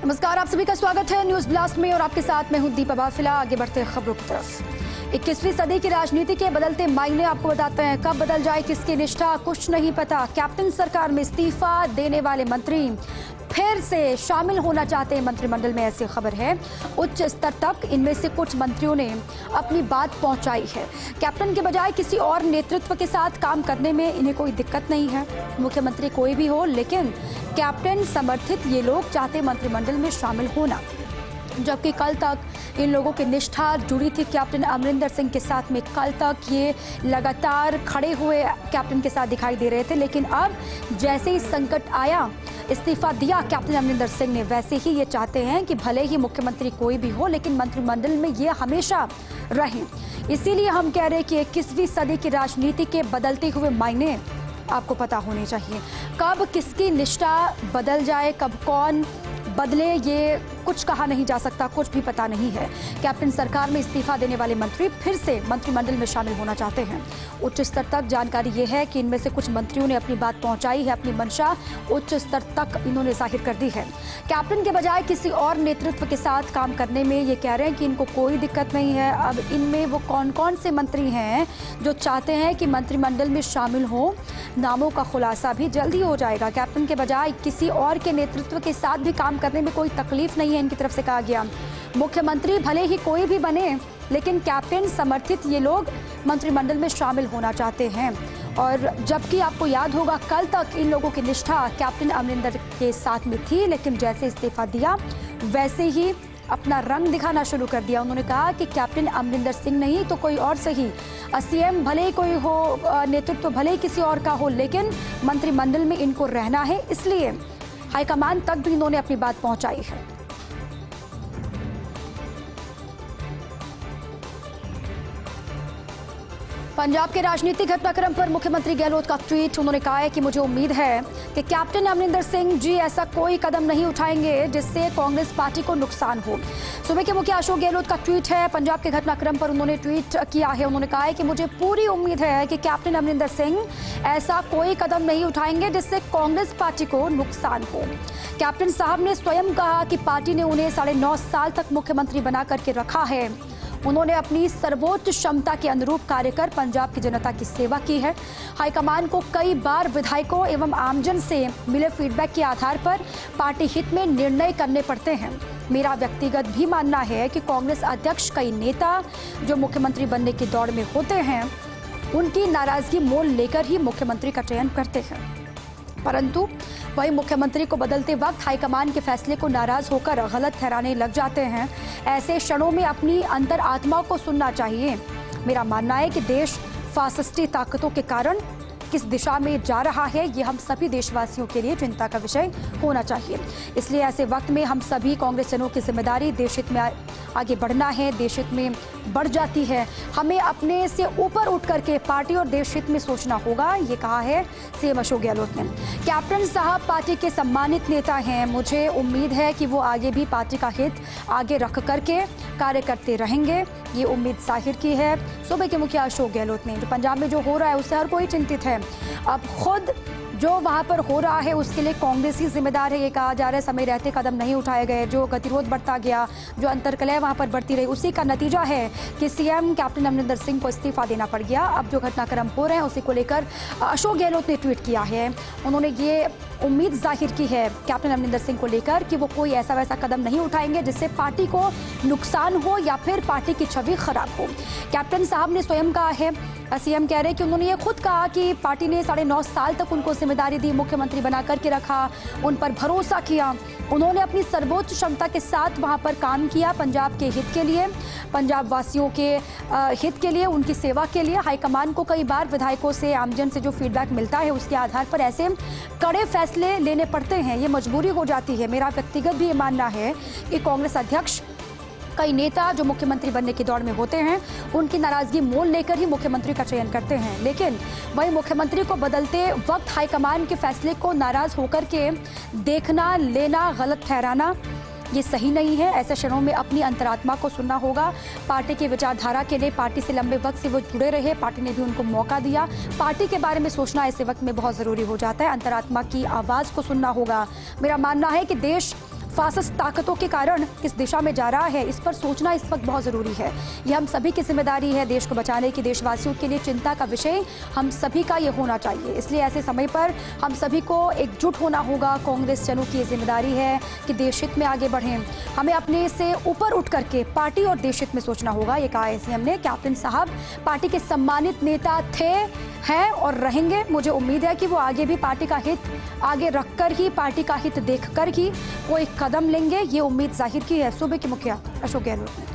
नमस्कार, आप सभी का स्वागत है न्यूज ब्लास्ट में और आपके साथ मैं हूं दीपा बाफिला। आगे बढ़ते हैं खबरों की तरफ। 21वीं सदी की राजनीति के बदलते मायने आपको बताते हैं। कब बदल जाए किसकी निष्ठा कुछ नहीं पता। कैप्टन सरकार में इस्तीफा देने वाले मंत्री फिर से शामिल होना चाहते हैं मंत्रिमंडल में, ऐसी खबर है। उच्च स्तर तक इनमें से कुछ मंत्रियों ने अपनी बात पहुंचाई है। कैप्टन के बजाय किसी और नेतृत्व के साथ काम करने में इन्हें कोई दिक्कत नहीं है। मुख्यमंत्री कोई भी हो, लेकिन कैप्टन समर्थित ये लोग चाहते मंत्रिमंडल में शामिल होना। जबकि कल तक इन लोगों की निष्ठा जुड़ी थी कैप्टन अमरिंदर सिंह के साथ में। कल तक ये लगातार खड़े हुए कैप्टन के साथ दिखाई दे रहे थे, लेकिन अब जैसे ही संकट आया, इस्तीफा दिया कैप्टन अमरिंदर सिंह ने, वैसे ही ये चाहते हैं कि भले ही मुख्यमंत्री कोई भी हो, लेकिन मंत्रिमंडल में ये हमेशा रहें। इसीलिए हम कह रहे हैं कि 21वीं सदी की राजनीति के बदलते हुए मायने आपको पता होने चाहिए। कब किसकी निष्ठा बदल जाए, कब कौन बदले, ये कुछ कहा नहीं जा सकता, कुछ भी पता नहीं है। कैप्टन सरकार में इस्तीफा देने वाले मंत्री फिर से मंत्रिमंडल में शामिल होना चाहते हैं। उच्च स्तर तक जानकारी ये है कि इनमें से कुछ मंत्रियों ने अपनी बात पहुंचाई है, अपनी मंशा उच्च स्तर तक इन्होंने जाहिर कर दी है। कैप्टन के बजाय किसी और नेतृत्व के साथ काम करने में ये कह रहे हैं कि इनको कोई दिक्कत नहीं है। अब इनमें वो कौन कौन से मंत्री हैं जो चाहते हैं कि मंत्रिमंडल में शामिल हो, नामों का खुलासा भी जल्दी हो जाएगा। कैप्टन के बजाय किसी और के नेतृत्व के साथ भी काम करने में कोई तकलीफ नहीं है, इनकी तरफ से कहा गया। मुख्यमंत्री भले ही कोई भी बने, लेकिन कैप्टन समर्थित ये लोग मंत्रिमंडल में शामिल होना चाहते हैं। और जबकि आपको याद होगा, कल तक इन लोगों की निष्ठा कैप्टन अमरिंदर के साथ में थी, लेकिन जैसे इस्तीफा दिया वैसे ही अपना रंग दिखाना शुरू कर दिया। उन्होंने कहा कि कैप्टन अमरिंदर सिंह नहीं तो कोई और सही, सीएम भले ही कोई हो, नेतृत्व भले ही किसी और का हो, लेकिन मंत्रिमंडल में इनको रहना है। इसलिए हाईकमान तक भी इन्होंने अपनी बात पहुंचाई है। पंजाब के राजनीतिक घटनाक्रम पर मुख्यमंत्री गहलोत का ट्वीट। उन्होंने कहा है कि मुझे उम्मीद है कि कैप्टन अमरिंदर सिंह जी ऐसा कोई कदम नहीं उठाएंगे जिससे कांग्रेस पार्टी को नुकसान हो। सूबे के मुखिया अशोक गहलोत का ट्वीट है। पंजाब के घटनाक्रम पर उन्होंने ट्वीट किया है। उन्होंने कहा है कि मुझे पूरी उम्मीद है कि कैप्टन अमरिंदर सिंह ऐसा कोई कदम नहीं उठाएंगे जिससे कांग्रेस पार्टी को नुकसान हो। कैप्टन साहब ने स्वयं कहा कि पार्टी ने उन्हें 9.5 साल तक मुख्यमंत्री बना करके रखा है। उन्होंने अपनी सर्वोच्च क्षमता के अनुरूप कार्य कर पंजाब की जनता की सेवा की है। हाईकमान को कई बार विधायकों एवं आमजन से मिले फीडबैक के आधार पर पार्टी हित में निर्णय करने पड़ते हैं। मेरा व्यक्तिगत भी मानना है कि कांग्रेस अध्यक्ष कई नेता जो मुख्यमंत्री बनने की दौड़ में होते हैं, उनकी नाराजगी मोल लेकर ही मुख्यमंत्री का चयन करते हैं, परंतु वही मुख्यमंत्री को बदलते वक्त हाईकमान के फैसले को नाराज होकर गलत ठहराने लग जाते हैं। ऐसे क्षणों में अपनी अंतरात्मा को सुनना चाहिए। मेरा मानना है कि देश फासिस्टी ताकतों के कारण किस दिशा में जा रहा है, ये हम सभी देशवासियों के लिए चिंता का विषय होना चाहिए। इसलिए ऐसे वक्त में हम सभी कांग्रेसजनों की जिम्मेदारी देश हित में आगे बढ़ना है। देश हित में बढ़ जाती है, हमें अपने से ऊपर उठ करके पार्टी और देश हित में सोचना होगा, ये कहा है सीएम अशोक गहलोत ने। कैप्टन साहब पार्टी के सम्मानित नेता हैं। मुझे उम्मीद है कि वो आगे भी पार्टी का हित आगे रख करके कार्य करते रहेंगे, ये उम्मीद जाहिर की है सूबे के मुखिया अशोक गहलोत ने। जो पंजाब में जो हो रहा है उससे हर कोई चिंतित है। अब खुद जो वहाँ पर हो रहा है उसके लिए कांग्रेस ही जिम्मेदार है, ये कहा जा रहा है। समय रहते कदम नहीं उठाए गए, जो गतिरोध बढ़ता गया, जो अंतर्कलह वहाँ पर बढ़ती रही, उसी का नतीजा है कि सीएम कैप्टन अमरिंदर सिंह को इस्तीफा देना पड़ गया। अब जो घटनाक्रम हो रहे हैं उसी को लेकर अशोक गहलोत ने ट्वीट किया है। उन्होंने ये उम्मीद जाहिर की है कैप्टन अमरिंदर सिंह को लेकर कि वो कोई ऐसा वैसा कदम नहीं उठाएंगे जिससे पार्टी को नुकसान हो या फिर पार्टी की छवि खराब हो। कैप्टन साहब ने स्वयं कहा है, सीएम कह रहे हैं कि उन्होंने ये खुद कहा कि पार्टी ने 9.5 साल तक उनको जिम्मेदारी दी, मुख्यमंत्री बना करके रखा, उन पर भरोसा किया। उन्होंने अपनी सर्वोच्च क्षमता के साथ वहां पर काम किया, पंजाब के हित के लिए, पंजाब वासियों के हित के लिए, उनकी सेवा के लिए। हाईकमान को कई बार विधायकों से, आमजन से जो फीडबैक मिलता है उसके आधार पर ऐसे कड़े फैसले लेने पड़ते हैं, ये मजबूरी हो जाती है। मेरा व्यक्तिगत भी ये मानना है कि कांग्रेस अध्यक्ष कई नेता जो मुख्यमंत्री बनने की दौड़ में होते हैं, उनकी नाराजगी मोल लेकर ही मुख्यमंत्री का चयन करते हैं, लेकिन वही मुख्यमंत्री को बदलते वक्त हाईकमान के फैसले को नाराज होकर के देखना, लेना, गलत ठहराना, ये सही नहीं है। ऐसे क्षणों में अपनी अंतरात्मा को सुनना होगा। पार्टी की विचारधारा के लिए पार्टी से लंबे वक्त से वो जुड़े रहे, पार्टी ने भी उनको मौका दिया। पार्टी के बारे में सोचना ऐसे वक्त में बहुत ज़रूरी हो जाता है। अंतरात्मा की आवाज़ को सुनना होगा। मेरा मानना है कि देश फासिस्ट ताकतों के कारण किस दिशा में जा रहा है, इस पर सोचना इस वक्त बहुत ज़रूरी है। ये हम सभी की जिम्मेदारी है। देश को बचाने की, देशवासियों के लिए चिंता का विषय हम सभी का ये होना चाहिए। इसलिए ऐसे समय पर हम सभी को एकजुट होना होगा। कांग्रेस जनों की जिम्मेदारी है कि देश हित में आगे बढ़ें। हमें अपने से ऊपर उठ करके पार्टी और देश हित में सोचना होगा। ये कहा है सीएम ने। कैप्टन साहब पार्टी के सम्मानित नेता थे, हैं और रहेंगे। मुझे उम्मीद है कि वो आगे भी पार्टी का हित आगे रखकर ही, पार्टी का हित देखकर ही कोई कदम लेंगे। ये उम्मीद जाहिर की है सूबे के मुखिया अशोक गहलोत ने।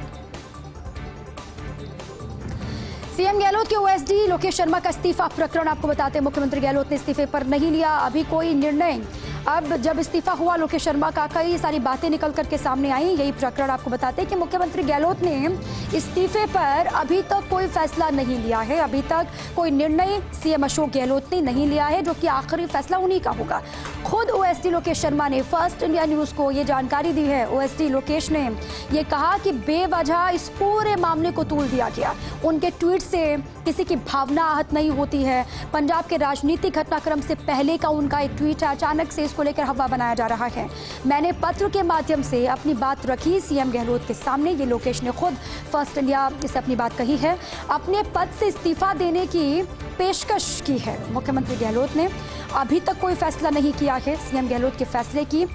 सीएम गहलोत के ओएसडी लोकेश शर्मा का इस्तीफा प्रकरण आपको बताते हैं। मुख्यमंत्री गहलोत ने इस्तीफे पर नहीं लिया अभी कोई निर्णय। अब जब इस्तीफा हुआ लोकेश शर्मा का, कई सारी बातें निकल करके सामने आई। यही प्रकरण आपको बताते हैं कि मुख्यमंत्री गहलोत ने इस्तीफे पर अभी तक कोई फैसला नहीं लिया है। अभी तक कोई निर्णय सीएम अशोक गहलोत ने नहीं लिया है, जो कि आखिरी फैसला उन्हीं का होगा। खुद ओएसडी लोकेश शर्मा ने फर्स्ट इंडिया न्यूज को ये जानकारी दी है। ओएसडी लोकेश ने ये कहा कि बेवजह इस पूरे मामले को तूल दिया गया। उनके ट्वीट से किसी की भावना आहत नहीं होती है। पंजाब के राजनीतिक घटनाक्रम से पहले का उनका एक ट्वीट है। अचानक से इसको लेकर हवा बनाया जा रहा है। मैंने पत्र के माध्यम से अपनी बात रखी सीएम गहलोत के सामने। ये लोकेश ने खुद फर्स्ट इंडिया से अपनी बात कही है। अपने पद से इस्तीफा देने की पेशकश की है मुख्यमंत्री गहलोत ने। अभी तक कोई फैसला नहीं किया है। सीएम गहलोत के फैसले की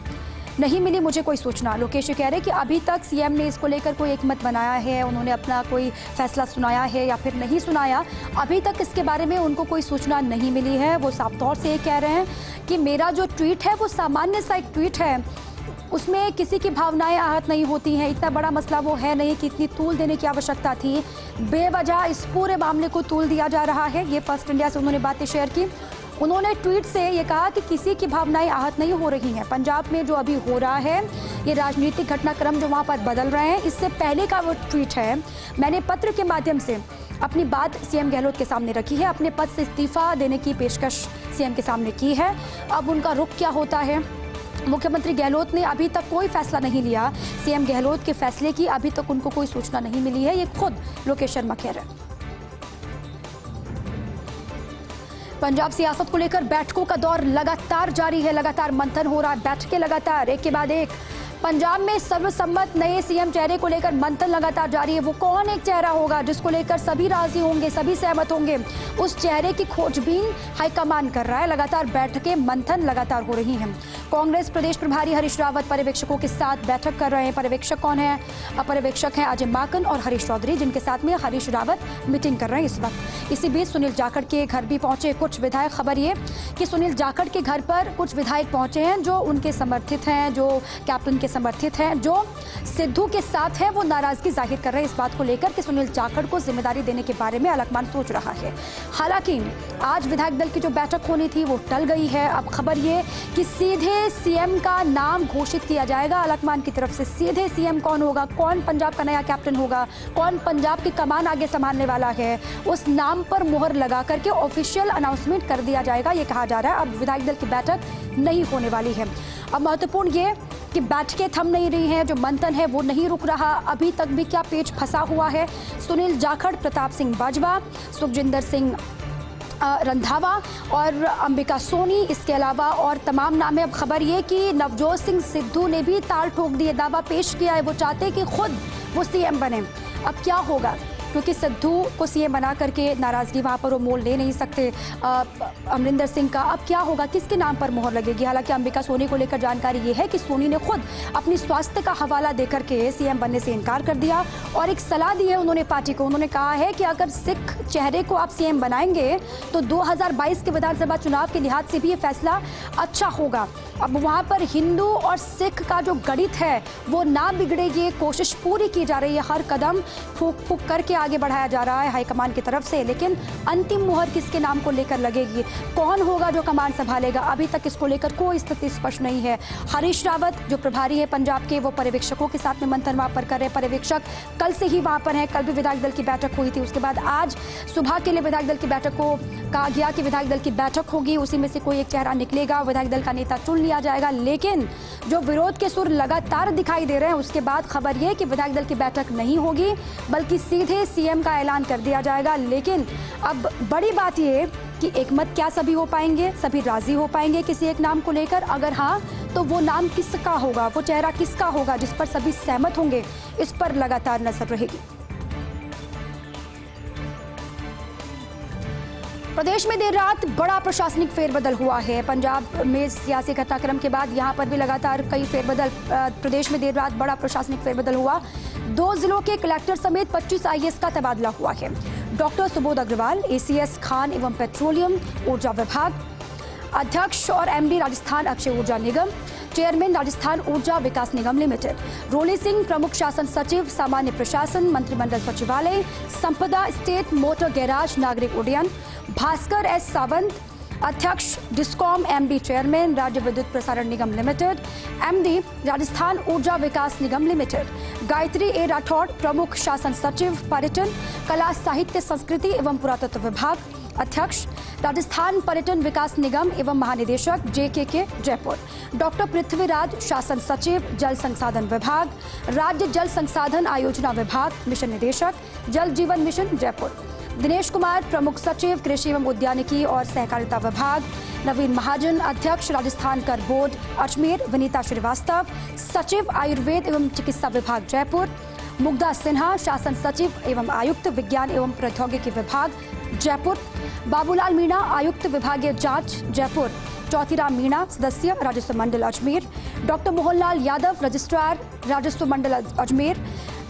नहीं मिली मुझे कोई सूचना। लोकेश कह रहे कि अभी तक सीएम ने इसको लेकर कोई एक मत बनाया है, उन्होंने अपना कोई फैसला सुनाया है या फिर नहीं सुनाया। अभी तक इसके बारे में उनको कोई सूचना नहीं मिली है। वो साफ तौर से ये कह रहे हैं कि मेरा जो ट्वीट है वो सामान्य सा एक ट्वीट है, उसमें किसी की भावनाएं आहत नहीं होती हैं। इतना बड़ा मसला वो है नहीं कि इतनी तूल देने की आवश्यकता थी। बेवजह इस पूरे मामले को तूल दिया जा रहा है। ये फर्स्ट इंडिया से उन्होंने बातें शेयर की। उन्होंने ट्वीट से ये कहा कि किसी की भावनाएं आहत नहीं हो रही हैं। पंजाब में जो अभी हो रहा है, ये राजनीतिक घटनाक्रम जो वहाँ पर बदल रहे हैं, इससे पहले का वो ट्वीट है। मैंने पत्र के माध्यम से अपनी बात सीएम गहलोत के सामने रखी है। अपने पद से इस्तीफा देने की पेशकश सीएम के सामने की है। अब उनका रुख क्या होता है। मुख्यमंत्री गहलोत ने अभी तक कोई फैसला नहीं लिया। सीएम गहलोत के फैसले की अभी तक उनको कोई सूचना नहीं मिली है। ये खुद लोकेश शर्मा कह रहे हैं। पंजाब सियासत को लेकर बैठकों का दौर लगातार जारी है। लगातार मंथन हो रहा है। बैठकें लगातार एक के बाद एक। पंजाब में सर्वसम्मत नए सीएम चेहरे को लेकर मंथन लगातार जारी है। वो कौन एक चेहरा होगा जिसको लेकर सभी राजी होंगे, सभी सहमत होंगे, उस चेहरे की खोजबीन हाईकमान कर रहा है। लगातार बैठकें, मंथन लगातार हो रही हैं। कांग्रेस प्रदेश प्रभारी हरीश रावत पर्यवेक्षकों के साथ बैठक कर रहे हैं। पर्यवेक्षक कौन है? पर्यवेक्षक हैं अजय माकन और हरीश चौधरी, जिनके साथ में हरीश रावत मीटिंग कर रहे हैं इस वक्त। इसी बीच सुनील जाखड़ के घर भी पहुंचे कुछ विधायक। खबर ये कि सुनील जाखड़ के घर पर कुछ विधायक पहुंचे हैं जो उनके समर्थित हैं, जो कैप्टन के समर्थित हैं, जो सिद्धू के साथ हैं। वो नाराजगी जाहिर कर रहे हैं इस बात को लेकर कि सुनील जाखड़ को जिम्मेदारी देने के बारे में अलकमान सोच रहा है। हालांकि आज विधायक दल की जो बैठक होनी थी वो टल गई है। अब खबर ये कि सीधे सीएम का नाम घोषित किया जाएगा अलकमान की तरफ से। सीधे सीएम कौन होगा, कौन पंजाब का नया कैप्टन होगा, कौन पंजाब की कमान आगे संभालने वाला है, उस नाम पर मुहर लगा करके ऑफिशियल अनाउंसमेंट कर दिया जाएगा, ये कहा जा रहा है। अब विधायक दल की बैठक नहीं होने वाली है। अब महत्वपूर्ण ये कि बैठकें थम नहीं रही हैं, जो मंथन है वो नहीं रुक रहा। अभी तक भी क्या पेच फंसा हुआ है। सुनील जाखड़, प्रताप सिंह बाजवा, सुखजिंदर सिंह रंधावा और अंबिका सोनी, इसके अलावा और तमाम नाम है। अब खबर ये कि नवजोत सिंह सिद्धू ने भी ताल ठोक दिए, दावा पेश किया है। वो चाहते कि खुद वो सीएम बने। अब क्या होगा, क्योंकि सिद्धू को सीएम बना करके नाराजगी वहाँ पर वो मोल ले नहीं सकते अमरिंदर सिंह का। अब क्या होगा, किसके नाम पर मोहर लगेगी। हालांकि अंबिका सोनी को लेकर जानकारी ये है कि सोनी ने खुद अपनी स्वास्थ्य का हवाला देकर के सीएम बनने से इनकार कर दिया और एक सलाह दी है उन्होंने पार्टी को। उन्होंने कहा है कि अगर सिख चेहरे को आप सीएम बनाएंगे तो 2022 के विधानसभा चुनाव के लिहाज से भी ये फैसला अच्छा होगा। अब वहाँ पर हिंदू और सिख का जो गणित है वो ना बिगड़ेगी, कोशिश पूरी की जा रही है। हर कदम फूक फूक करके आगे बढ़ाया जा रहा है हाईकमान की तरफ से। लेकिन अंतिम मुहर किसके नाम को लेकर लगेगी, कौन होगा जो कमान संभालेगा, अभी तक इसको लेकर कोई स्थिति स्पष्ट नहीं है। हरीश रावत जो प्रभारी है पंजाब के, वो पर्यवेक्षकों के साथ में मंथन वहाँ पर कर रहे हैं। पर्यवेक्षक कल से ही वहाँ पर हैं। कल भी विधायक दल की बैठक हुई थी। उसके बाद आज सुबह के लिए विधायक दल की बैठक को कहा गया कि विधायक दल की बैठक होगी, उसी में से कोई एक चेहरा निकलेगा, विधायक दल का नेता चुन लिया जाएगा। लेकिन जो विरोध के सुर लगातार दिखाई दे रहे हैं, उसके बाद खबर यह कि विधायक दल की बैठक नहीं होगी, बल्कि सीधे सीएम का ऐलान कर दिया जाएगा। लेकिन अब बड़ी बात ये कि एकमत क्या सभी हो पाएंगे, सभी राजी हो पाएंगे किसी एक नाम को लेकर? अगर हाँ, तो वो नाम किसका होगा, वो चेहरा किसका होगा जिस पर सभी सहमत होंगे? इस पर लगातार नजर रहेगी। प्रदेश में देर रात बड़ा प्रशासनिक फेरबदल हुआ है। पंजाब में सियासी घटनाक्रम के बाद यहां पर भी लगातार कई फेरबदल। प्रदेश में देर रात बड़ा प्रशासनिक फेरबदल हुआ। 2 जिलों के कलेक्टर समेत 25 आईएएस का तबादला हुआ है। डॉक्टर सुबोध अग्रवाल एसीएस खान एवं पेट्रोलियम ऊर्जा विभाग अध्यक्ष और एमडी राजस्थान अक्षय ऊर्जा निगम, चेयरमैन राजस्थान ऊर्जा विकास निगम लिमिटेड, रोली सिंह प्रमुख शासन सचिव सामान्य प्रशासन मंत्रिमंडल सचिवालय संपदा स्टेट मोटर गैराज नागरिक उड्डयन, भास्कर एस सावंत अध्यक्ष डिस्कॉम एमडी चेयरमैन राज्य विद्युत प्रसारण निगम लिमिटेड, एमडी राजस्थान ऊर्जा विकास निगम लिमिटेड, गायत्री ए राठौड़ प्रमुख शासन सचिव पर्यटन कला साहित्य संस्कृति एवं पुरातत्व विभाग अध्यक्ष राजस्थान पर्यटन विकास निगम एवं महानिदेशक जेके जयपुर, डॉक्टर पृथ्वीराज शासन सचिव जल संसाधन विभाग राज्य जल संसाधन आयोजना विभाग मिशन निदेशक जल जीवन मिशन जयपुर, दिनेश कुमार प्रमुख सचिव कृषि एवं उद्यानिकी और सहकारिता विभाग, नवीन महाजन अध्यक्ष राजस्थान कर बोर्ड अजमेर, विनीता श्रीवास्तव सचिव आयुर्वेद एवं चिकित्सा विभाग जयपुर, मुग्धा सिन्हा शासन सचिव एवं आयुक्त विज्ञान एवं प्रौद्योगिकी विभाग जयपुर, बाबूलाल मीणा आयुक्त विभागीय जांच जयपुर, चौथीराम मीणा सदस्य राजस्व मंडल अजमेर, डॉक्टर मोहनलाल यादव रजिस्ट्रार राजस्व मंडल अजमेर,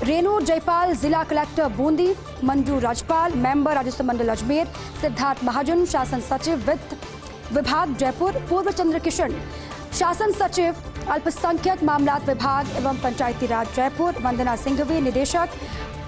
रेणु जयपाल जिला कलेक्टर बूंदी, मंजू राजपाल मेंबर राजस्व मंडल अजमेर, सिद्धार्थ महाजन शासन सचिव वित्त विभाग जयपुर, पूर्व चंद्र किशन शासन सचिव अल्पसंख्यक मामलात विभाग एवं पंचायती राज जयपुर, वंदना सिंघवी निदेशक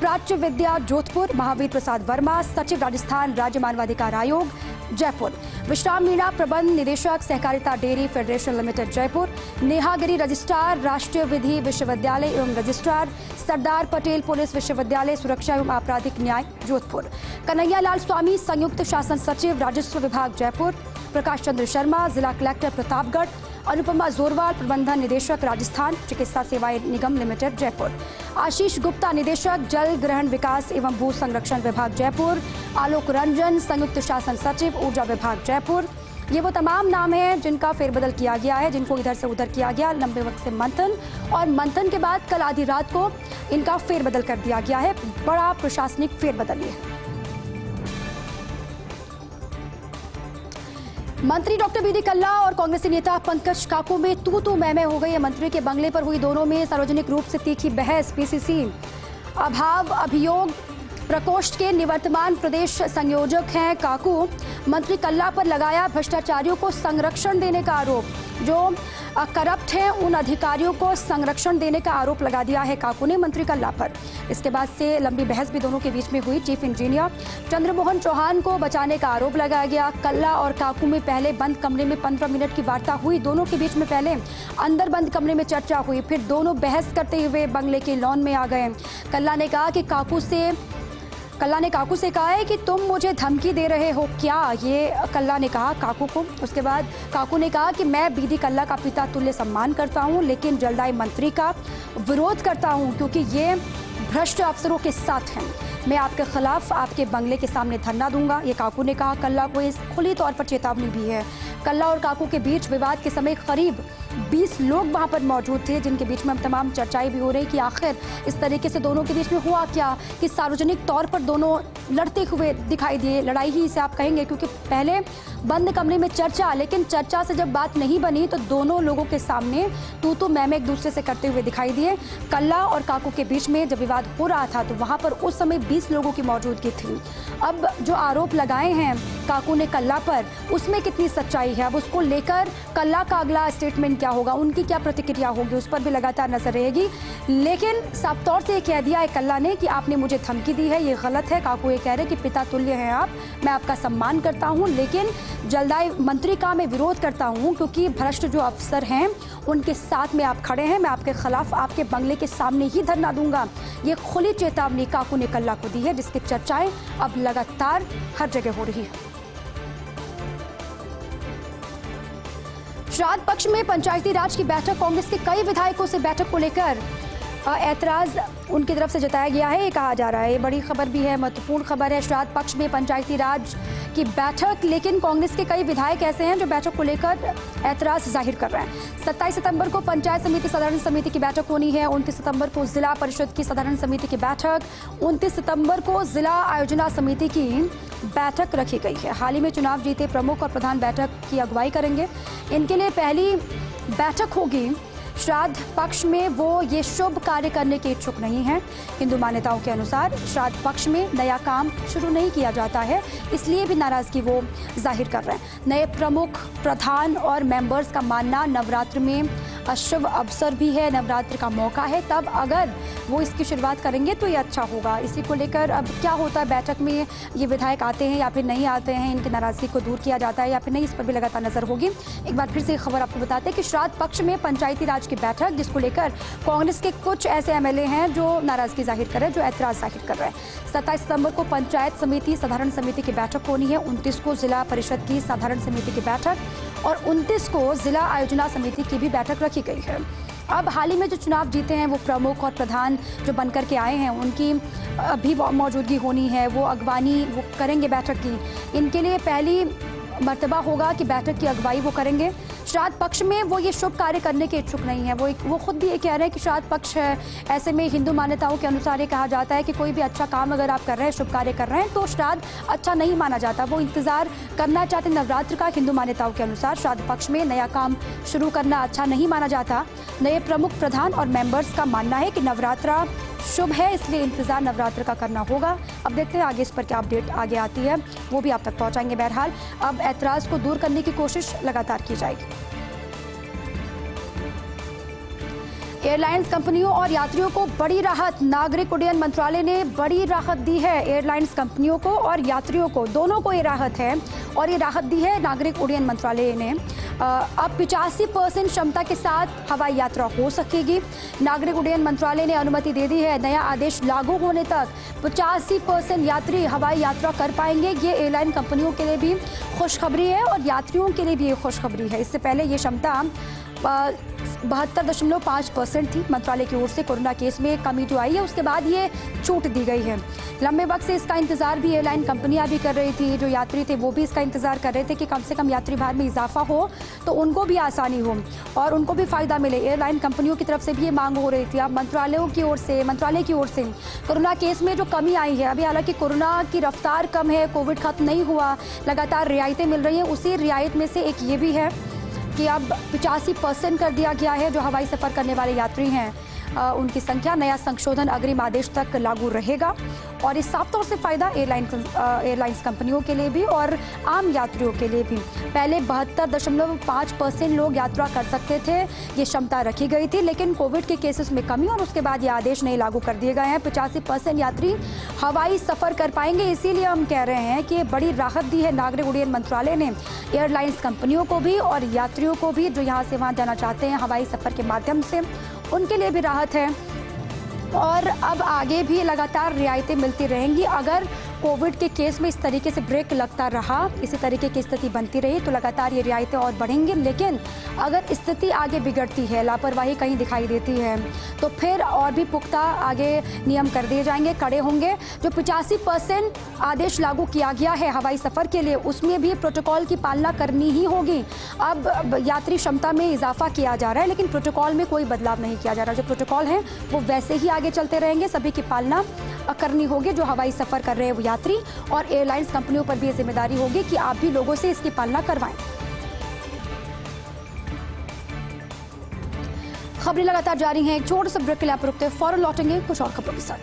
प्राच्य विद्या जोधपुर, महावीर प्रसाद वर्मा सचिव राजस्थान राज्य मानवाधिकार आयोग जयपुर, विश्राम मीणा प्रबंध निदेशक सहकारिता dairy federation limited Jaipur, Neha Giri registrar राष्ट्रीय विधि विश्वविद्यालय एवं रजिस्ट्रार सरदार पटेल पुलिस विश्वविद्यालय सुरक्षा एवं आपराधिक न्याय जोधपुर, कन्हैया लाल स्वामी संयुक्त शासन सचिव राजस्व विभाग जयपुर, प्रकाश चंद्र शर्मा जिला कलेक्टर प्रतापगढ़, अनुपमा जोरवाल प्रबंधन निदेशक राजस्थान चिकित्सा सेवाएं निगम लिमिटेड जयपुर, आशीष गुप्ता निदेशक जल ग्रहण विकास एवं भू संरक्षण विभाग जयपुर, आलोक रंजन संयुक्त शासन सचिव ऊर्जा विभाग जयपुर। ये वो तमाम नाम हैं जिनका फेरबदल किया गया है, जिनको इधर से उधर किया गया लंबे वक्त से मंथन, और मंथन के बाद कल आधी रात को इनका फेरबदल कर दिया गया है। बड़ा प्रशासनिक फेरबदल ये है। मंत्री डॉक्टर बीडी कल्ला और कांग्रेसी नेता पंकज काकू में तू मैं हो गई है। मंत्री के बंगले पर हुई दोनों में सार्वजनिक रूप से तीखी बहस। पीसीसी अभाव अभियोग प्रकोष्ठ के निवर्तमान प्रदेश संयोजक हैं काकू। मंत्री कल्ला पर लगाया भ्रष्टाचारियों को संरक्षण देने का आरोप। जो करप्ट हैं उन अधिकारियों को संरक्षण देने का आरोप लगा दिया है काकू ने मंत्री कल्ला पर। इसके बाद से लंबी बहस भी दोनों के बीच में हुई। चीफ इंजीनियर चंद्रमोहन चौहान को बचाने का आरोप लगाया गया। कल्ला और काकू में पहले बंद कमरे में 15 मिनट की वार्ता हुई। दोनों के बीच में पहले अंदर बंद कमरे में चर्चा हुई, फिर दोनों बहस करते हुए बंगले के लॉन में आ गए। कल्ला ने काकू से कहा है कि तुम मुझे धमकी दे रहे हो क्या, ये कल्ला ने कहा काकू को। उसके बाद काकू ने कहा कि मैं बीडी कल्ला का पिता तुल्य सम्मान करता हूं, लेकिन जलदाई मंत्री का विरोध करता हूं क्योंकि ये भ्रष्ट अफसरों के साथ हैं। मैं आपके खिलाफ आपके बंगले के सामने धरना दूंगा, ये काकू ने कहा। कल्ला को इस खुली तौर पर चेतावनी भी है। कल्ला और काकू के बीच विवाद के समय करीब 20 लोग वहां पर मौजूद थे, जिनके बीच में तमाम चर्चाएं भी हो रही कि आखिर इस तरीके से दोनों के बीच में हुआ क्या, कि सार्वजनिक तौर पर दोनों लड़ते हुए दिखाई दिए। लड़ाई ही इसे आप कहेंगे क्योंकि पहले बंद कमरे में चर्चा, लेकिन चर्चा से जब बात नहीं बनी तो दोनों लोगों के सामने तू मैं एक दूसरे से करते हुए दिखाई दिए। कल्ला और काकू के बीच में जब विवाद हो रहा था तो वहां पर उस समय 20 लोगों की मौजूदगी थी। अब जो आरोप लगाए हैं काकू ने कल्ला पर, उसमें कितनी सच्चाई है, अब उसको लेकर कल्ला का अगला स्टेटमेंट क्या होगा, उनकी क्या प्रतिक्रिया होगी, उस पर भी लगातार नजर रहेगी। लेकिन साफ तौर से कह दिया है कल्ला ने कि आपने मुझे धमकी दी है, ये गलत है। काकू ये कह रहे कि पिता तुल्य हैं आप, मैं आपका सम्मान करता हूं, लेकिन जलदाई मंत्री का मैं विरोध करता हूं क्योंकि भ्रष्ट जो अफसर हैं उनके साथ में आप खड़े हैं। मैं आपके खिलाफ आपके बंगले के सामने ही धरना दूंगा। ये खुली चेतावनी काकू ने कल्ला को दी है, जिसकी चर्चाएं अब लगातार हर जगह हो रही है। श्राद्ध पक्ष में पंचायती राज की बैठक, कांग्रेस के कई विधायकों से बैठक को लेकर ऐतराज़ उनकी तरफ से जताया गया है, ये कहा जा रहा है। ये बड़ी खबर भी है, महत्वपूर्ण खबर है। श्राद्ध पक्ष में पंचायती राज की बैठक, लेकिन कांग्रेस के कई विधायक ऐसे हैं जो बैठक को लेकर ऐतराज़ जाहिर कर रहे हैं। 27 सितंबर को पंचायत समिति साधारण समिति की बैठक होनी है। 29 सितंबर को जिला परिषद की साधारण समिति की बैठक, 29 सितंबर को जिला आयोजना समिति की बैठक रखी गई है। हाल ही में चुनाव जीते प्रमुख और प्रधान बैठक की अगुवाई करेंगे। इनके लिए पहली बैठक होगी। श्राद्ध पक्ष में वो ये शुभ कार्य करने के इच्छुक नहीं हैं। हिंदू मान्यताओं के अनुसार श्राद्ध पक्ष में नया काम शुरू नहीं किया जाता है, इसलिए भी नाराजगी वो जाहिर कर रहे हैं। नए प्रमुख, प्रधान और मेंबर्स का मानना नवरात्र में शुभ अवसर भी है, नवरात्र का मौका है, तब अगर वो इसकी शुरुआत करेंगे तो ये अच्छा होगा। इसी को लेकर अब क्या होता है, बैठक में ये विधायक आते हैं या फिर नहीं आते हैं, इनकी नाराजगी को दूर किया जाता है या फिर नहीं, इस पर भी लगातार नजर होगी। एक बार फिर से खबर आपको बताते हैं कि श्राद्ध पक्ष में पंचायती राज की बैठक, जिसको लेकर कांग्रेस के कुछ ऐसे एमएलए हैं जो नाराजगी जाहिर कर रहे हैं, जो ऐतराज जाहिर कर रहे हैं। 27 सितंबर को पंचायत समिति साधारण समिति की बैठक होनी है। 29 को जिला परिषद की साधारण समिति की बैठक और 29 को जिला आयोजना समिति की भी बैठक रखी गई है। अब हाल ही में जो चुनाव जीते हैं वो प्रमुख और प्रधान जो बनकर के आए हैं, उनकी भी मौजूदगी होनी है, वो अगवानी वो करेंगे बैठक की। इनके लिए पहली मर्तबा होगा कि बैठक की अगुवाई वो करेंगे। श्राद्ध पक्ष में वो ये शुभ कार्य करने के इच्छुक नहीं है। वो खुद भी ये कह रहे हैं कि श्राद्ध पक्ष है, ऐसे में हिंदू मान्यताओं के अनुसार ये कहा जाता है कि कोई भी अच्छा काम अगर आप कर रहे हैं, शुभ कार्य कर रहे हैं, तो श्राद्ध अच्छा नहीं माना जाता। वो इंतजार करना चाहते नवरात्र का। हिंदू मान्यताओं के अनुसार श्राद्ध पक्ष में नया काम शुरू करना अच्छा नहीं माना जाता। नए प्रमुख, प्रधान और मेंबर्स का मानना है कि नवरात्रा शुभ है, इसलिए इंतजार नवरात्र का करना होगा। अब देखते हैं आगे इस पर क्या अपडेट आगे आती है, वो भी आप तक पहुंचाएंगे। बहरहाल अब ऐतराज को दूर करने की कोशिश लगातार की जाएगी। एयरलाइंस कंपनियों और यात्रियों को बड़ी राहत, नागरिक उड्डयन मंत्रालय ने बड़ी राहत दी है। एयरलाइंस कंपनियों को और यात्रियों को, दोनों को ये राहत है और ये राहत दी है नागरिक उड्डयन मंत्रालय ने। अब 85% क्षमता के साथ हवाई यात्रा हो सकेगी। नागरिक उड्डयन मंत्रालय ने अनुमति दे दी है। नया आदेश लागू होने तक 85% यात्री हवाई यात्रा कर पाएंगे। ये एयरलाइन कंपनियों के लिए भी खुशखबरी है और यात्रियों के लिए भी ये खुशखबरी है। इससे पहले ये क्षमता 72.5% थी। मंत्रालय की ओर से कोरोना केस में कमी जो आई है, उसके बाद ये छूट दी गई है। लंबे वक्त से इसका इंतजार भी एयरलाइन कंपनियां भी कर रही थी। जो यात्री थे वो भी इसका इंतजार कर रहे थे कि कम से कम यात्री भार में इजाफा हो तो उनको भी आसानी हो और उनको भी फायदा मिले। एयरलाइन कंपनियों की तरफ से भी ये मांग हो रही थी। अब मंत्रालय की ओर से कोरोना केस में जो कमी आई है, अभी हालांकि कोरोना की रफ्तार कम है, कोविड खत्म नहीं हुआ, लगातार रियायतें मिल रही हैं। उसी रियायत में से एक ये भी है कि अब 85% कर दिया गया है जो हवाई सफ़र करने वाले यात्री हैं उनकी संख्या। नया संशोधन अग्रिम आदेश तक लागू रहेगा और इस साफ तौर से फ़ायदा एयरलाइंस कंपनियों के लिए भी और आम यात्रियों के लिए भी। पहले 72.5% लोग यात्रा कर सकते थे, ये क्षमता रखी गई थी, लेकिन कोविड के केसेस में कमी और उसके बाद ये आदेश नहीं लागू कर दिए गए हैं। 85% यात्री हवाई सफ़र कर पाएंगे। इसीलिए हम कह रहे हैं कि बड़ी राहत दी है नागरिक उड्डयन मंत्रालय ने एयरलाइंस कंपनियों को भी और यात्रियों को भी जो यहाँ से वहाँ जाना चाहते हैं हवाई सफ़र के माध्यम से, उनके लिए भी राहत है। और अब आगे भी लगातार रियायतें मिलती रहेंगी। अगर कोविड के केस में इस तरीके से ब्रेक लगता रहा, इसी तरीके की स्थिति बनती रही, तो लगातार ये रियायतें और बढ़ेंगी। लेकिन अगर स्थिति आगे बिगड़ती है, लापरवाही कहीं दिखाई देती है, तो फिर और भी पुख्ता आगे नियम कर दिए जाएंगे, कड़े होंगे। जो 85% आदेश लागू किया गया है हवाई सफ़र के लिए, उसमें भी प्रोटोकॉल की पालना करनी ही होगी। अब यात्री क्षमता में इजाफा किया जा रहा है, लेकिन प्रोटोकॉल में कोई बदलाव नहीं किया जा रहा। जो प्रोटोकॉल हैं वो वैसे ही आगे चलते रहेंगे, सभी की पालना करनी होगी। जो हवाई सफ़र कर रहे हैं वो यात्री, और एयरलाइंस कंपनियों पर भी ये जिम्मेदारी होगी कि आप भी लोगों से इसकी पालना करवाएं। खबरें लगातार जारी हैं। एक छोटे से ब्रेक के लिए आप रुकते हैं, फौरन लौटेंगे कुछ और खबरों के साथ।